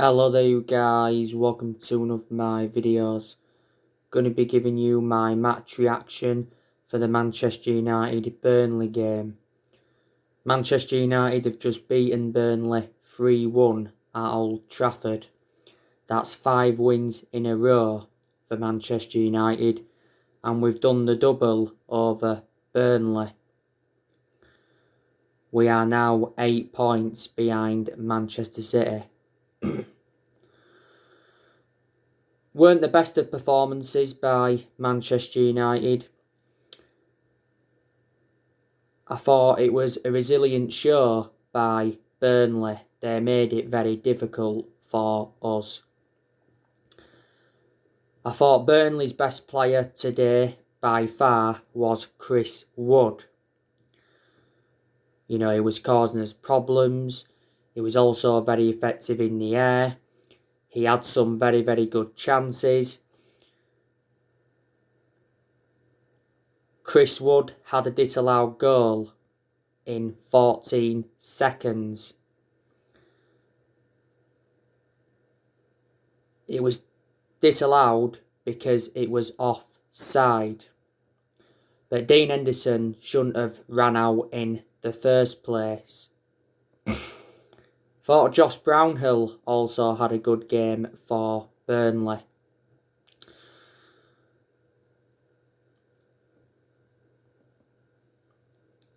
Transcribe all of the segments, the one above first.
Hello there you guys, welcome to one of my videos. Going to be giving you my match reaction for the Manchester United Burnley game. Manchester United have just beaten Burnley 3-1 at Old Trafford. That's 5 wins in a row for Manchester United, and we've done the double over Burnley. We are now 8 points behind Manchester City. Weren't the best of performances by Manchester United. I thought it was a resilient show by Burnley. They made it very difficult for us. I thought Burnley's best player today by far was Chris Wood. You know, he was causing us problems. He was also very effective in the air. He had some very, very good chances. Chris Wood had a disallowed goal in 14 seconds. It was disallowed because it was offside. But Dean Henderson shouldn't have ran out in the first place. Thought Josh Brownhill also had a good game for Burnley.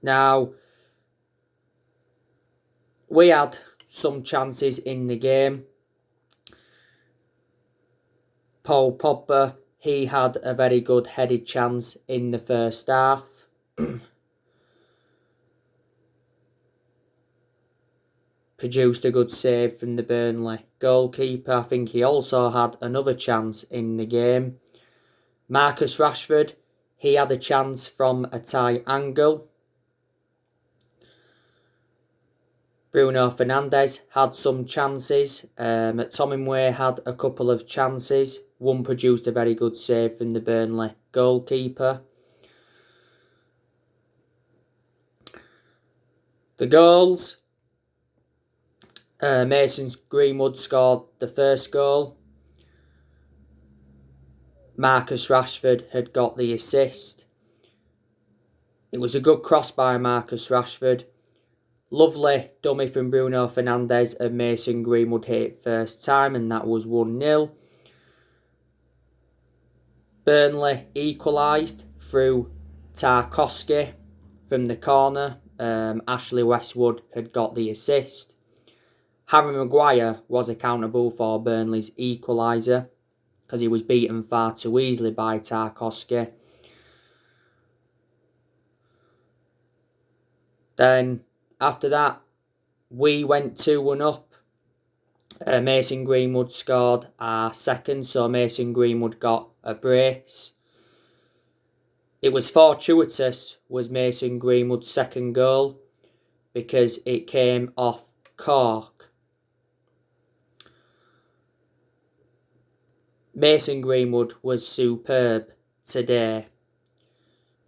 Now, we had some chances in the game. Paul Pogba, he had a very good headed chance in the first half. Produced a good save from the Burnley goalkeeper. I think he also had another chance in the game. Marcus Rashford, he had a chance from a tight angle. Bruno Fernandez had some chances. Tommy had a couple of chances. One produced a very good save from the Burnley goalkeeper. The goals. Mason Greenwood scored the first goal. Marcus Rashford had got the assist. It was a good cross by Marcus Rashford. Lovely dummy from Bruno Fernandez, and Mason Greenwood hit it first time, and that was 1-0. Burnley equalised through Tarkowski from the corner. Ashley Westwood had got the assist. Harry Maguire was accountable for Burnley's equaliser because he was beaten far too easily by Tarkowski. Then, after that, we went 2-1 up. Mason Greenwood scored our second, so Mason Greenwood got a brace. It was fortuitous, was Mason Greenwood's second goal, because it came off cork. Mason Greenwood was superb today.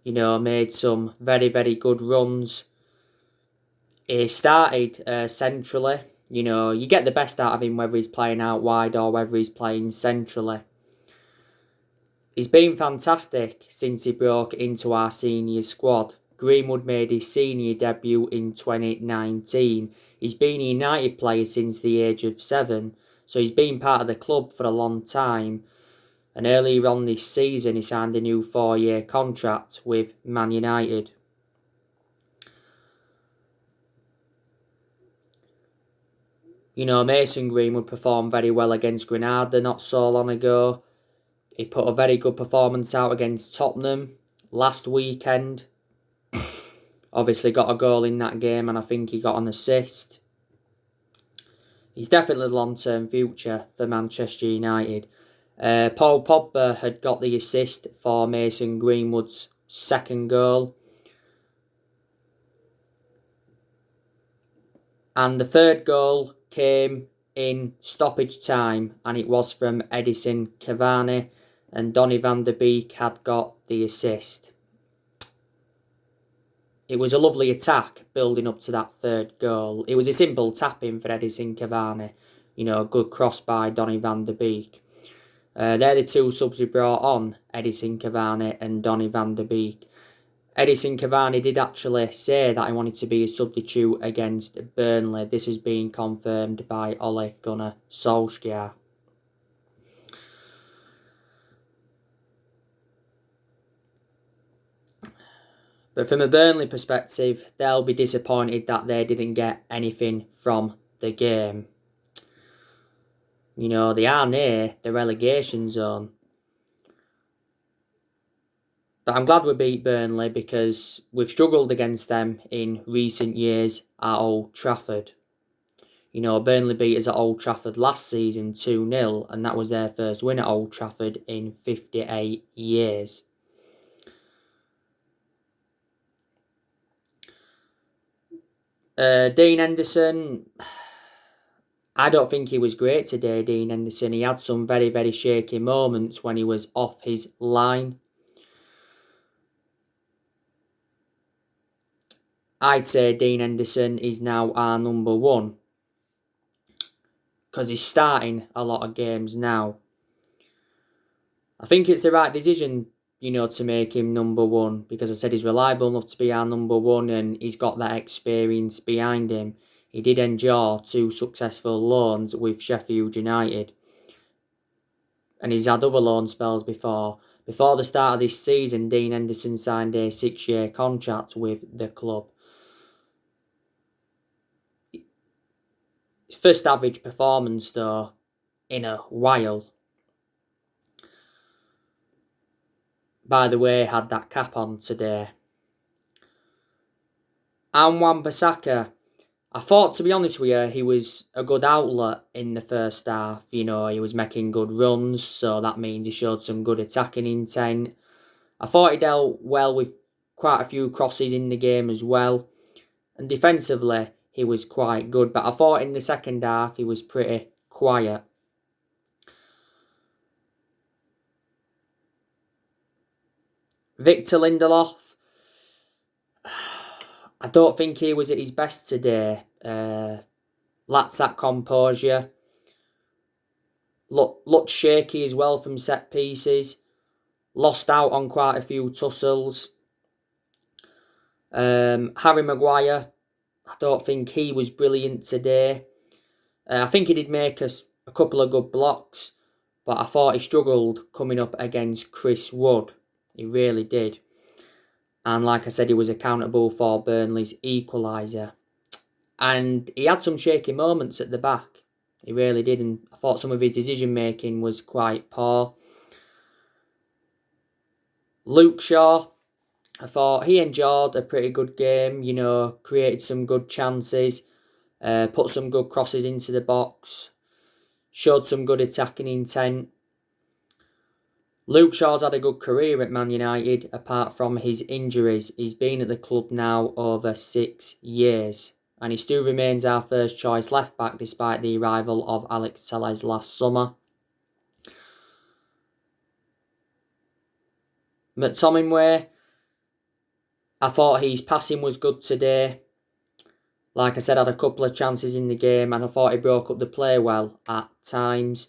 You know, made some very, very good runs. He started centrally. You know, you get the best out of him whether he's playing out wide or whether he's playing centrally. He's been fantastic since he broke into our senior squad. Greenwood made his senior debut in 2019. He's been a United player since the age of 7, so he's been part of the club for a long time. And earlier on this season, he signed a new 4-year contract with Man United. You know, Mason Greenwood performed very well against Granada not so long ago. He put a very good performance out against Tottenham last weekend. Obviously got a goal in that game, and I think he got an assist. He's definitely the long-term future for Manchester United. Paul Pogba had got the assist for Mason Greenwood's second goal. And the third goal came in stoppage time, and it was from Edinson Cavani, and Donny van der Beek had got the assist. It was a lovely attack building up to that third goal. It was a simple tap-in for Edinson Cavani, Good cross by Donny van der Beek. They're the two subs we brought on, Edison Cavani and Donny van der Beek. Edison Cavani did actually say that he wanted to be a substitute against Burnley. This has been confirmed by Ole Gunnar Solskjaer. But from a Burnley perspective, they'll be disappointed that they didn't get anything from the game. They are near the relegation zone. But I'm glad we beat Burnley because we've struggled against them in recent years at Old Trafford. Burnley beat us at Old Trafford last season 2-0, and that was their first win at Old Trafford in 58 years. Dean Henderson, I don't think he was great today, Dean Henderson. He had some very, very shaky moments when he was off his line. I'd say Dean Henderson is now our number one because he's starting a lot of games now. I think it's the right decision, to make him number one because I said he's reliable enough to be our number one and he's got that experience behind him. He did endure 2 successful loans with Sheffield United and he's had other loan spells before. Before the start of this season, Dean Henderson signed a 6-year contract with the club. His first average performance, though, in a while. By the way, had that cap on today. And Wan-Bissaka, I thought, to be honest with you, he was a good outlet in the first half. He was making good runs, so that means he showed some good attacking intent. I thought he dealt well with quite a few crosses in the game as well. And defensively, he was quite good. But I thought in the second half, he was pretty quiet. Victor Lindelof, I don't think he was at his best today. Lacked that composure. Looked shaky as well from set pieces. Lost out on quite a few tussles. Harry Maguire, I don't think he was brilliant today. I think he did make a couple of good blocks, but I thought he struggled coming up against Chris Wood. He really did. And like I said, he was accountable for Burnley's equaliser. And he had some shaky moments at the back. He really did. And I thought some of his decision-making was quite poor. Luke Shaw, I thought he enjoyed a pretty good game. Created some good chances. Put some good crosses into the box. Showed some good attacking intent. Luke Shaw's had a good career at Man United, apart from his injuries. He's been at the club now over 6 years. And he still remains our first choice left back despite the arrival of Alex Telles last summer. McTominay, I thought his passing was good today. Like I said, had a couple of chances in the game and I thought he broke up the play well at times.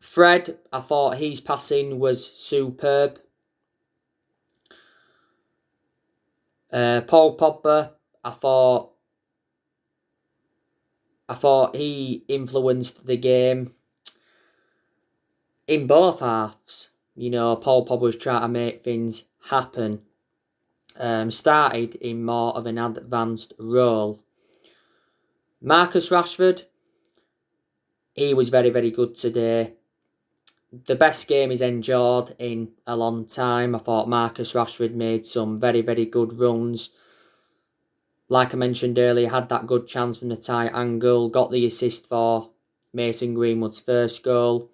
Fred, I thought his passing was superb. Paul Pogba, I thought he influenced the game in both halves. Paul Pogba was trying to make things happen. Started in more of an advanced role. Marcus Rashford, he was very, very good today. The best game he's enjoyed in a long time. I thought Marcus Rashford made some very, very good runs. Like I mentioned earlier, had that good chance from the tight angle. Got the assist for Mason Greenwood's first goal.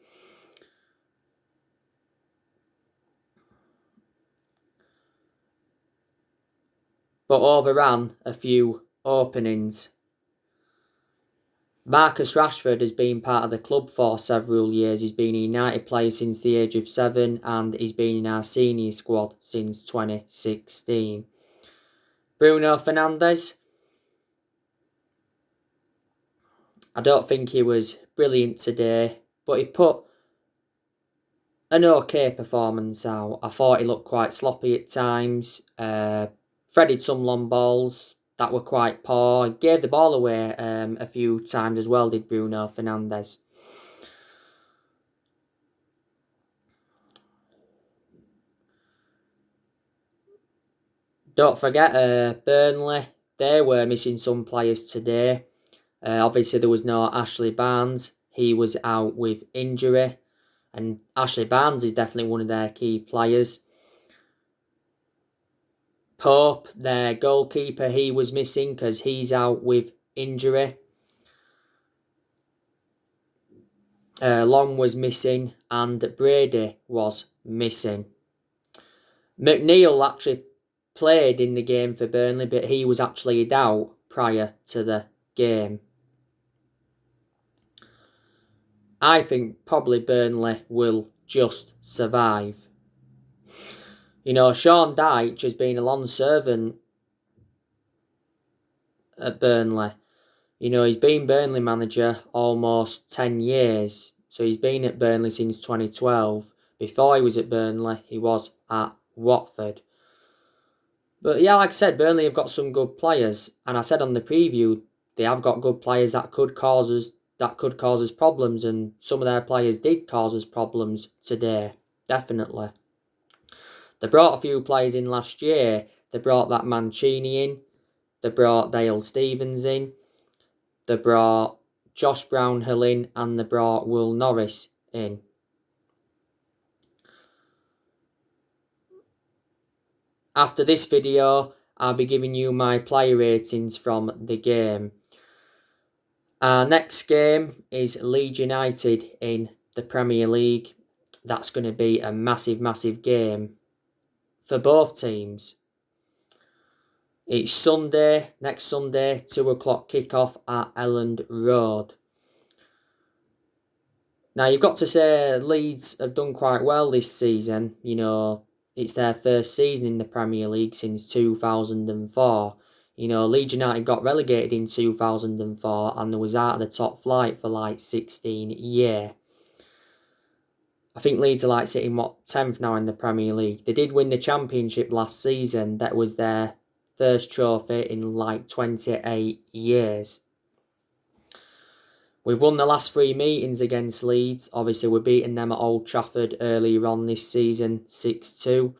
But overran a few openings. Marcus Rashford has been part of the club for several years. He's been a United player since the age of 7 and he's been in our senior squad since 2016. Bruno Fernandez. I don't think he was brilliant today, but he put an okay performance out. I thought he looked quite sloppy at times. Threaded some long balls that were quite poor. He gave the ball away a few times as well, did Bruno Fernandez. Don't forget, Burnley, they were missing some players today. Obviously, there was no Ashley Barnes. He was out with injury. And Ashley Barnes is definitely one of their key players. Pope, their goalkeeper, he was missing because he's out with injury. Long was missing and Brady was missing. McNeil actually played in the game for Burnley, but he was actually a doubt prior to the game. I think probably Burnley will just survive. You know, Sean Dyche has been a long servant at Burnley. You know, he's been Burnley manager almost 10 years. So he's been at Burnley since 2012. Before he was at Burnley, he was at Watford. But yeah, like I said, Burnley have got some good players. And I said on the preview, they have got good players that could cause us problems. And some of their players did cause us problems today. Definitely. They brought a few players in last year. They brought that Mancini in. They brought Dale Stevens in. They brought Josh Brownhill in. And they brought Will Norris in. After this video, I'll be giving you my player ratings from the game. Our next game is Leeds United in the Premier League. That's going to be a massive, massive game for both teams. It's Sunday, next Sunday, 2 o'clock kickoff at Elland Road. Now, you've got to say Leeds have done quite well this season. You know, it's their first season in the Premier League since 2004. You know, Leeds United got relegated in 2004 and they was out of the top flight for like 16 years. I think Leeds are like sitting, 10th now in the Premier League. They did win the Championship last season. That was their first trophy in like 28 years. We've won the last 3 meetings against Leeds. Obviously, we're beating them at Old Trafford earlier on this season, 6-2.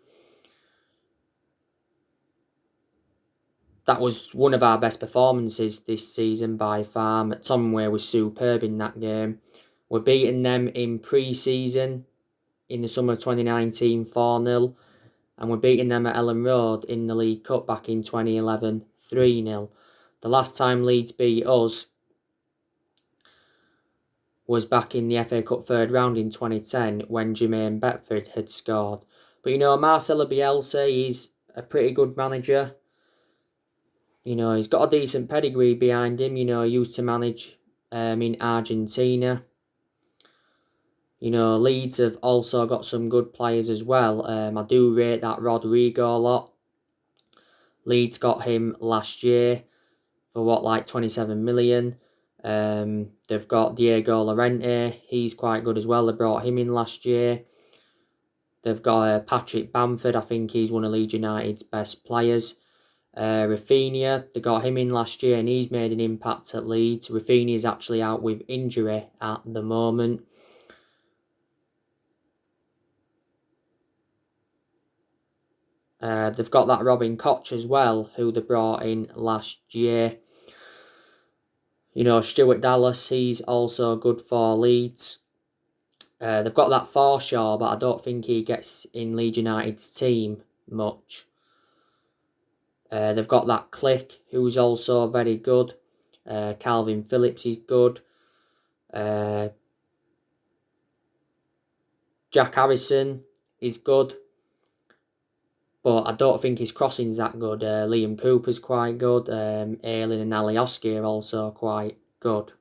That was one of our best performances this season by far. McTominay was superb in that game. We're beating them in pre-season in the summer of 2019, 4-0. And we're beating them at Elland Road in the League Cup back in 2011, 3-0. The last time Leeds beat us was back in the FA Cup third round in 2010 when Jermaine Beckford had scored. But, you know, Marcelo Bielsa, he's a pretty good manager. You know, he's got a decent pedigree behind him. You know, he used to manage in Argentina. You know, Leeds have also got some good players as well. I do rate that Rodrigo a lot. Leeds got him last year for like 27 million. They've got Diego Llorente. He's quite good as well. They brought him in last year. They've got Patrick Bamford. I think he's one of Leeds United's best players. Rafinha, they got him in last year and he's made an impact at Leeds. Rafinha is actually out with injury at the moment. They've got that Robin Koch as well, who they brought in last year. You know, Stuart Dallas, he's also good for Leeds. They've got that Forshaw, but I don't think he gets in Leeds United's team much. They've got that Click, who's also very good. Calvin Phillips is good. Jack Harrison is good. But I don't think his crossing's that good. Liam Cooper's quite good. Aylin and Alioski are also quite good.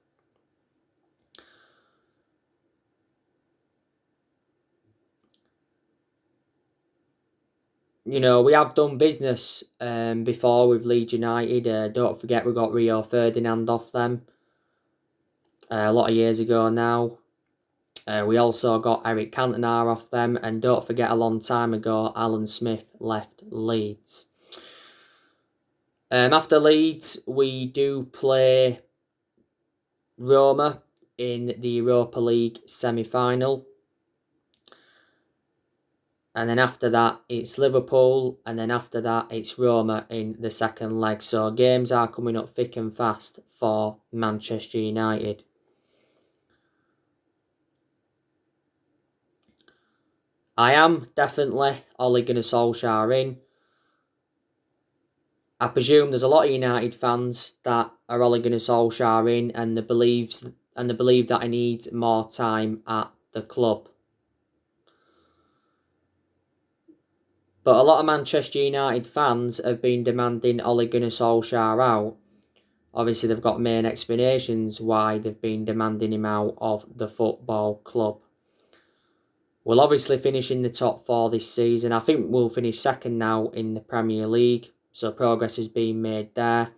You know, we have done business before with Leeds United. Don't forget we got Rio Ferdinand off them. a lot of years ago now. We also got Eric Cantona off them, and don't forget a long time ago, Alan Smith left Leeds. After Leeds, we do play Roma in the Europa League semi-final. And then after that, it's Liverpool. And then after that, it's Roma in the second leg. So games are coming up thick and fast for Manchester United. I am definitely Ole Gunnar Solskjaer in. I presume there's a lot of United fans that are Ole Gunnar Solskjaer in, and they believe that he needs more time at the club. But a lot of Manchester United fans have been demanding Ole Gunnar Solskjaer out. Obviously, they've got main explanations why they've been demanding him out of the football club. We'll obviously finish in the top 4 this season. I think we'll finish second now in the Premier League. So progress is being made there.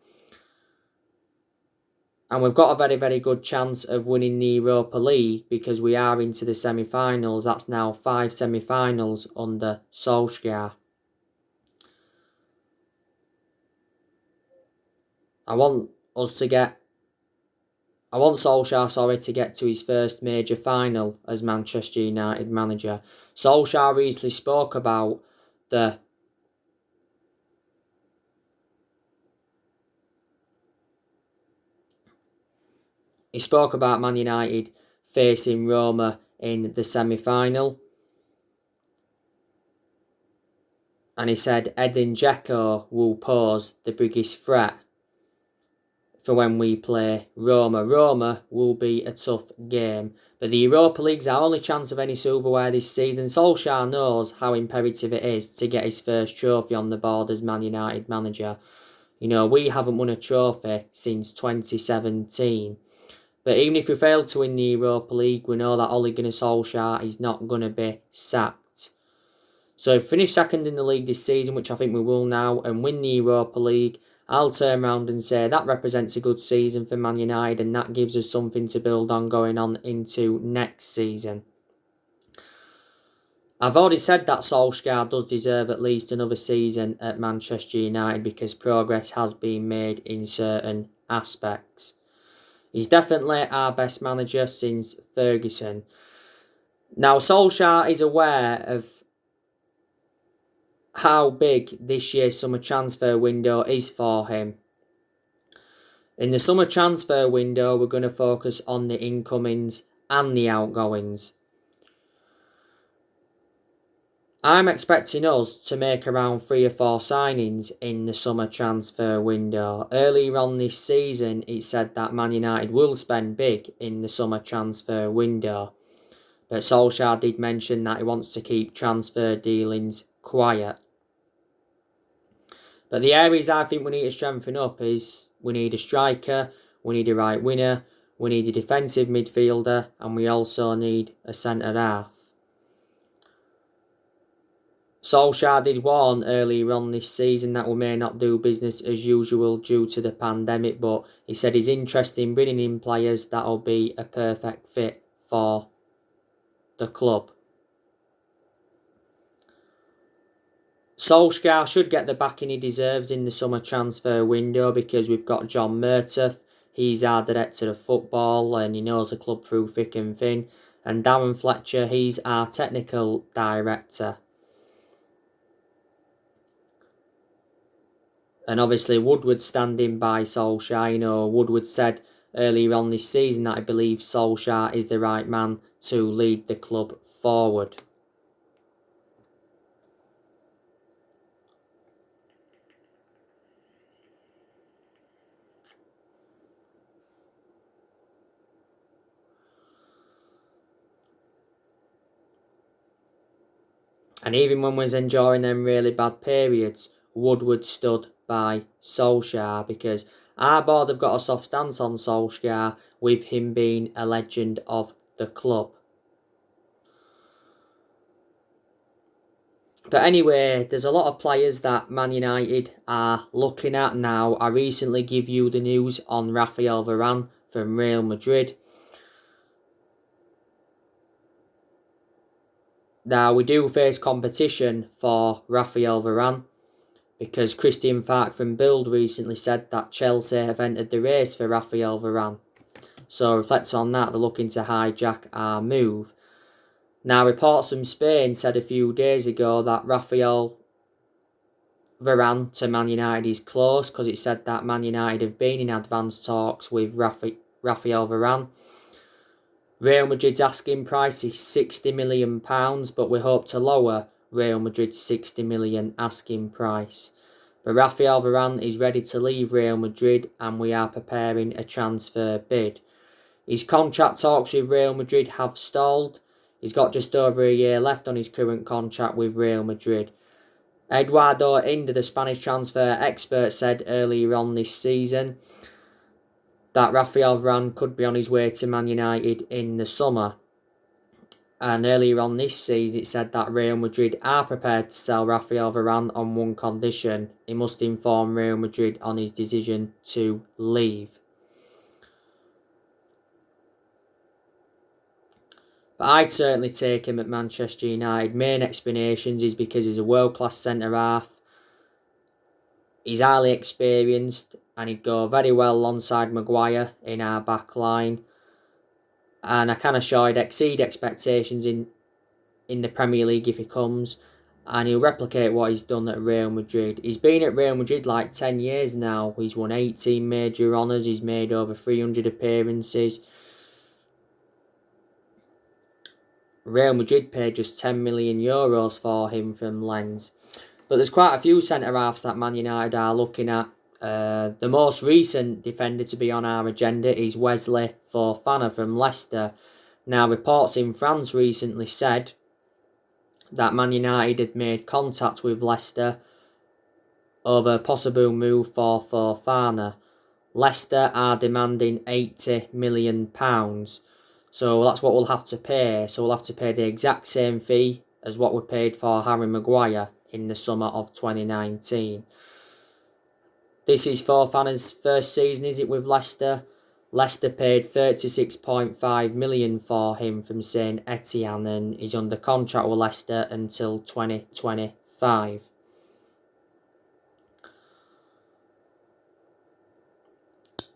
And we've got a very, very good chance of winning the Europa League because we are into the semi-finals. That's now 5 semi-finals under Solskjaer. I want Solskjaer, to get to his first major final as Manchester United manager. Solskjaer recently spoke about He spoke about Man United facing Roma in the semi-final. And he said Edin Dzeko will pose the biggest threat for when we play Roma. Roma will be a tough game. But the Europa League's our only chance of any silverware this season. Solskjaer knows how imperative it is to get his first trophy on the board as Man United manager. You know, we haven't won a trophy since 2017. But even if we fail to win the Europa League, we know that Ole Gunnar Solskjaer is not going to be sacked. So if we finish second in the league this season, which I think we will now, and win the Europa League, I'll turn around and say that represents a good season for Man United, and that gives us something to build on going on into next season. I've already said that Solskjaer does deserve at least another season at Manchester United because progress has been made in certain aspects. He's definitely our best manager since Ferguson. Now, Solskjaer is aware of how big this year's summer transfer window is for him. In the summer transfer window, we're going to focus on the incomings and the outgoings. I'm expecting us to make around 3 or 4 signings in the summer transfer window. Earlier on this season, it said that Man United will spend big in the summer transfer window. But Solskjaer did mention that he wants to keep transfer dealings quiet. But the areas I think we need to strengthen up is we need a striker, we need a right winger, we need a defensive midfielder, and we also need a centre-half. Solskjaer did warn earlier on this season that we may not do business as usual due to the pandemic, but he said he's interested in bringing in players that will be a perfect fit for the club. Solskjaer should get the backing he deserves in the summer transfer window because we've got John Murtough. He's our director of football and he knows the club through thick and thin. And Darren Fletcher, he's our technical director. And obviously Woodward standing by Solskjaer. You know, Woodward said earlier on this season that I believe Solskjaer is the right man to lead the club forward. And even when we was enjoying them really bad periods, Woodward stood by Solskjaer because our board have got a soft stance on Solskjaer with him being a legend of the club. But anyway, there's a lot of players that Man United are looking at now. I recently give you the news on Rafael Varane from Real Madrid. Now, we do face competition for Raphael Varane, because Christian Falk from Build recently said that Chelsea have entered the race for Raphael Varane. So, reflects on that, they're looking to hijack our move. Now, reports from Spain said a few days ago that Raphael Varane to Man United is close, because it said that Man United have been in advanced talks with Raphael Varane. Real Madrid's asking price is £60 million, but we hope to lower Real Madrid's £60 million asking price. But Raphael Varane is ready to leave Real Madrid, and we are preparing a transfer bid. His contract talks with Real Madrid have stalled. He's got just over a year left on his current contract with Real Madrid. Eduardo Inda, the Spanish transfer expert, said earlier on this season that Raphael Varane could be on his way to Man United in the summer. And earlier on this season, it said that Real Madrid are prepared to sell Raphael Varane on one condition: he must inform Real Madrid on his decision to leave. But I'd certainly take him at Manchester United. Main explanations is because he's a world-class centre-half. He's highly experienced, and he'd go very well alongside Maguire in our back line. And I kind of sure he'd exceed expectations in the Premier League if he comes. And he'll replicate what he's done at Real Madrid. He's been at Real Madrid like 10 years now. He's won 18 major honours. He's made over 300 appearances. Real Madrid paid just €10 million for him from Lens. But there's quite a few centre-halves that Man United are looking at. The most recent defender to be on our agenda is Wesley Fofana from Leicester. Now, reports in France recently said that Man United had made contact with Leicester over a possible move for Fofana. Leicester are demanding £80 million. So that's what we'll have to pay. So we'll have to pay the exact same fee as what we paid for Harry Maguire in the summer of 2019. This is Fofana's first season, is it, with Leicester? Leicester paid £36.5 million for him from Saint Etienne, and he's under contract with Leicester until 2025.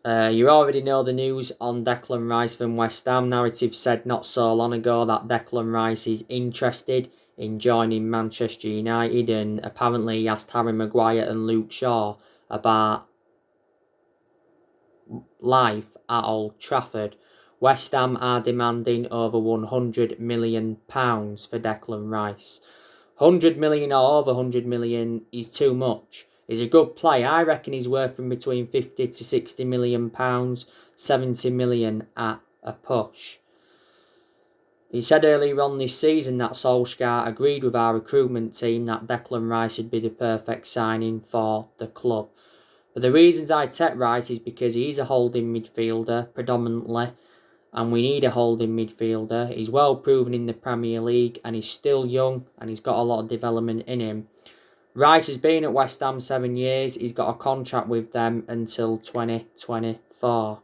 You already know the news on Declan Rice from West Ham. Narrative said not so long ago that Declan Rice is interested in joining Manchester United, and apparently he asked Harry Maguire and Luke Shaw about life at Old Trafford. West Ham are demanding over £100 million for Declan Rice. 100 million or over 100 million is too much. He's a good player. I reckon he's worth from between 50 to 60 million pounds, 70 million at a push. He said earlier on this season that Solskjaer agreed with our recruitment team that Declan Rice would be the perfect signing for the club. But the reasons I take Rice is because he's a holding midfielder predominantly, and we need a holding midfielder. He's well proven in the Premier League, and he's still young, and he's got a lot of development in him. Rice has been at West Ham 7 years. He's got a contract with them until 2024.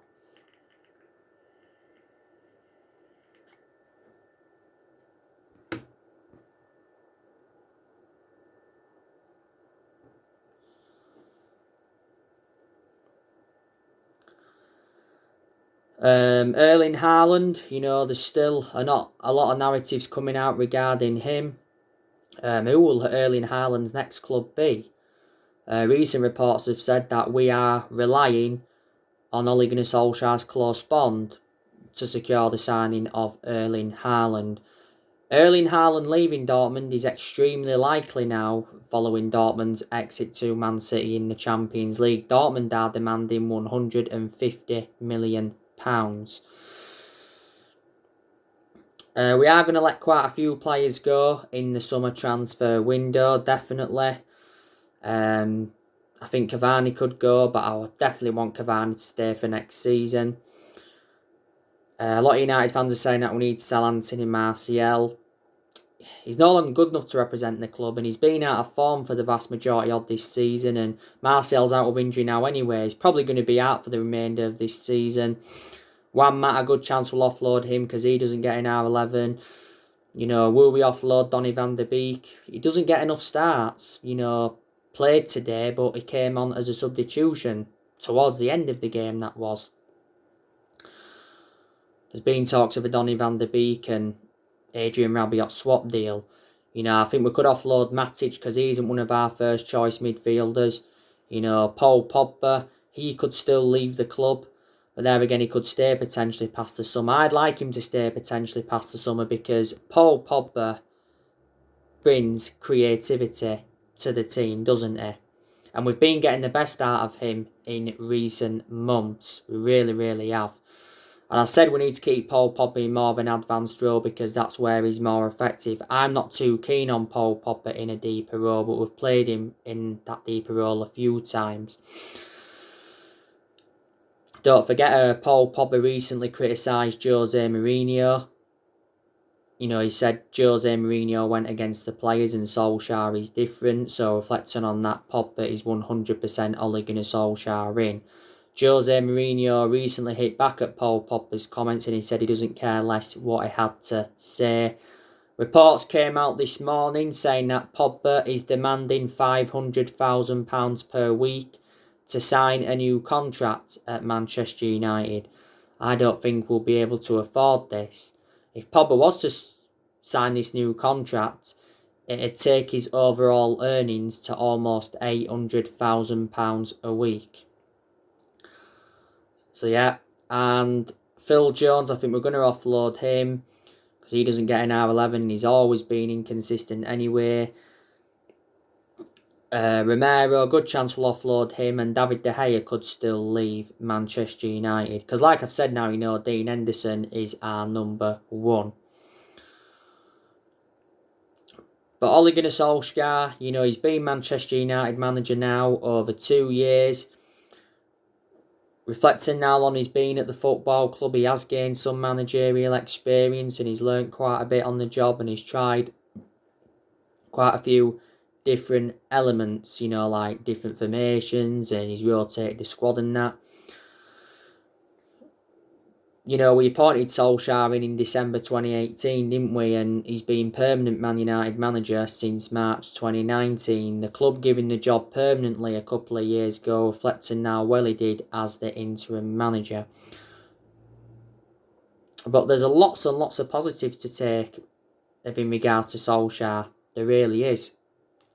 Erling Haaland, there's still a lot of narratives coming out regarding him. Who will Erling Haaland's next club be? Recent reports have said that we are relying on Ole Gunnar Solskjaer's close bond to secure the signing of Erling Haaland. Erling Haaland leaving Dortmund is extremely likely now, following Dortmund's exit to Man City in the Champions League. Dortmund are demanding £150 million. We are going to let quite a few players go in the summer transfer window, definitely. I think Cavani could go, but I would definitely want Cavani to stay for next season. A lot of United fans are saying that we need to sell Anthony Martial. He's no longer good enough to represent the club, and he's been out of form for the vast majority of this season, and Martial's out of injury now anyway. He's probably going to be out for the remainder of this season. Juan Mata, a good chance we'll offload him because he doesn't get in our 11. Will we offload Donny van der Beek? He doesn't get enough starts. Played today, but he came on as a substitution towards the end of the game, that was. There's been talks of a Donny van der Beek and Adrian Rabiot swap deal. I think we could offload Matic because he isn't one of our first choice midfielders. Paul Pogba, he could still leave the club. But there again, he could stay potentially past the summer. I'd like him to stay potentially past the summer because Paul Pogba brings creativity to the team, doesn't he? And we've been getting the best out of him in recent months. We really, really have. And I said we need to keep Paul Pogba in more of an advanced role because that's where he's more effective. I'm not too keen on Paul Pogba in a deeper role, but we've played him in that deeper role a few times. Don't forget, Paul Pogba recently criticised Jose Mourinho. He said Jose Mourinho went against the players and Solskjaer is different. So reflecting on that, Pogba is 100% Ole Gunnar Solskjaer in. Jose Mourinho recently hit back at Paul Pogba's comments and he said he doesn't care less what he had to say. Reports came out this morning saying that Pogba is demanding £500,000 per week to sign a new contract at Manchester United. I don't think we'll be able to afford this. If Pogba was to sign this new contract, it'd take his overall earnings to almost £800,000 a week. So yeah, and Phil Jones, I think we're going to offload him because he doesn't get an R11 and he's always been inconsistent anyway. Romero, good chance we'll offload him, and David De Gea could still leave Manchester United. Because like I've said now, Dean Henderson is our number one. But Ole Gunnar Solskjaer, he's been Manchester United manager now over 2 years. Reflecting now on his being at the football club, he has gained some managerial experience and he's learnt quite a bit on the job and he's tried quite a few different elements, like different formations, and he's rotated the squad and that. We appointed Solskjaer in December 2018, didn't we? And he's been permanent Man United manager since March 2019. The club giving the job permanently a couple of years ago, reflecting how well he did as the interim manager. But there's lots and lots of positives to take in regards to Solskjaer. There really is.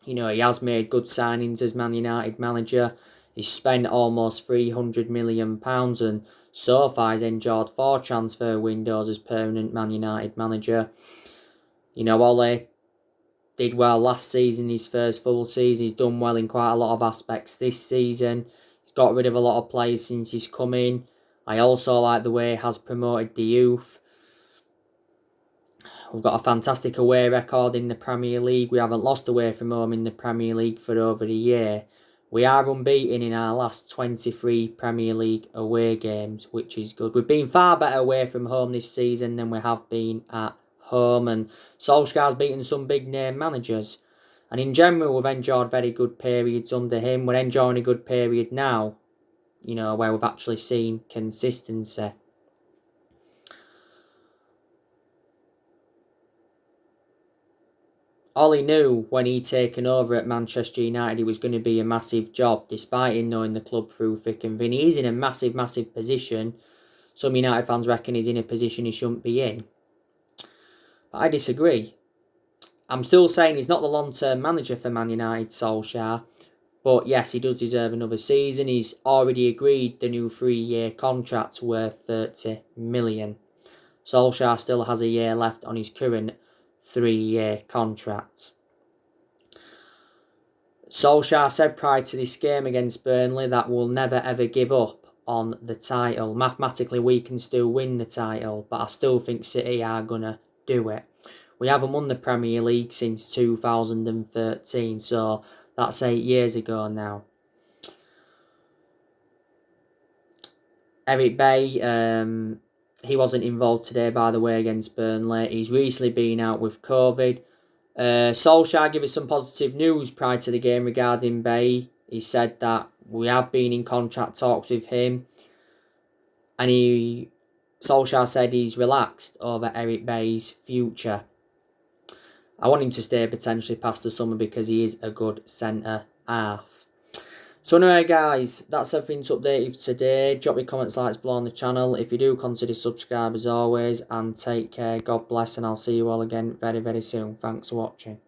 He has made good signings as Man United manager. He's spent almost £300 million and so far he's enjoyed 4 transfer windows as permanent Man United manager. Ole did well last season, his first full season. He's done well in quite a lot of aspects this season. He's got rid of a lot of players since he's come in. I also like the way he has promoted the youth. We've got a fantastic away record in the Premier League. We haven't lost away from home in the Premier League for over a year. We are unbeaten in our last 23 Premier League away games, which is good. We've been far better away from home this season than we have been at home. And Solskjaer's beaten some big-name managers. And in general, we've enjoyed very good periods under him. We're enjoying a good period now, where we've actually seen consistency. Ollie knew when he'd taken over at Manchester United it was going to be a massive job, despite him knowing the club through thick and thin. He's in a massive, massive position. Some United fans reckon he's in a position he shouldn't be in. But I disagree. I'm still saying he's not the long-term manager for Man United, Solskjaer. But yes, he does deserve another season. He's already agreed the new 3-year contract worth £30 million. Solskjaer still has a year left on his current 3-year contract. Solskjaer said prior to this game against Burnley that we'll never ever give up on the title. Mathematically we can still win the title, but I still think City are going to do it. We haven't won the Premier League since 2013, so that's 8 years ago now. Eric Bay, he wasn't involved today, by the way, against Burnley. He's recently been out with COVID. Solskjaer gave us some positive news prior to the game regarding Bay. He said that we have been in contract talks with him. And Solskjaer said he's relaxed over Eric Bay's future. I want him to stay potentially past the summer because he is a good centre half. So anyway guys, that's everything to update you for today. Drop your comments, likes below on the channel. If you do, consider subscribe as always, and take care. God bless, and I'll see you all again very, very soon. Thanks for watching.